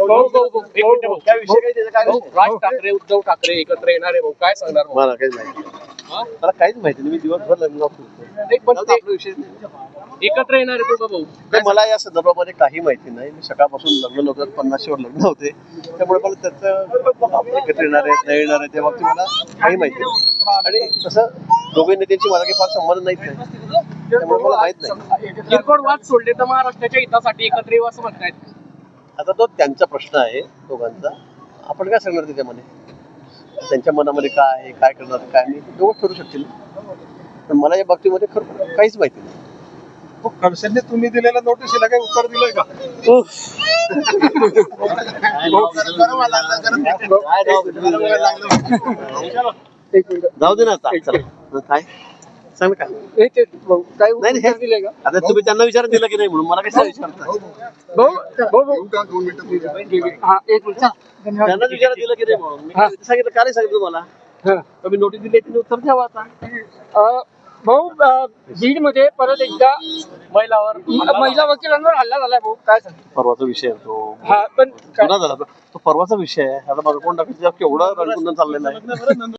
एक मिनिट भाऊ, काय विषय काय त्याचा काय विषय? राज ठाकरे उद्धव ठाकरे एकत्र येणार आहे भाऊ, काय सांगणार भाऊ? मला काहीच माहिती नाही. मला काहीच माहिती नाही. मी दिवसभर लग्न नाही, पण ते एकत्र येणार आहे दोघं भाऊ. मला या संदर्भामध्ये काही माहिती नाही. मी सकाळपासून लग्न नव्हतं, 50 वर लग्न होते, त्यामुळे मला त्याचं एकत्र येणार आहे नाही येणार आहे त्या बाबतीत मला काही माहिती नाही. आणि तसं दोघे नेत्यांची मला काही फार संबंध नाहीत नाही, त्यामुळे मला माहित नाही. किरकोळ वाद सोडले तर महाराष्ट्राच्या हितासाठी एकत्र येऊ असं म्हणतायत. आता तो त्यांचा प्रश्न आहे दोघांचा, आपण काय सांगणार त्याच्यामध्ये? त्यांच्या मनामध्ये काय आहे, काय करणार काय नाही, दोघं ठरू शकतील. पण मला या बाबतीमध्ये खरं काहीच माहिती नाही. खडसेंनी तुम्ही दिलेल्या नोटीसीला काही उत्तर दिलंय का? जाऊ दे ना आता. चला, काय सांग काय नाही. आता तुम्ही त्यांना विचार दिला की नाही म्हणून मला कसं विचारता? त्यांना विचार दिला की नाही म्हणून मी सांगितलं का नाही सांगितलं तुम्हाला? तुम्ही नोटीस दिली त्याने उत्तर द्यावं आता. भाऊ बीड मध्ये परत एकदा महिला वकिलांवर हल्ला झालाय भाऊ, काय सांगतो? परवाचा विषय आहे तो. पण गुन्हा झाला तो परवाचा विषय आहे. आता माझं कोण टाकायचं केवढं रणकुंदन चाललेलं आहे.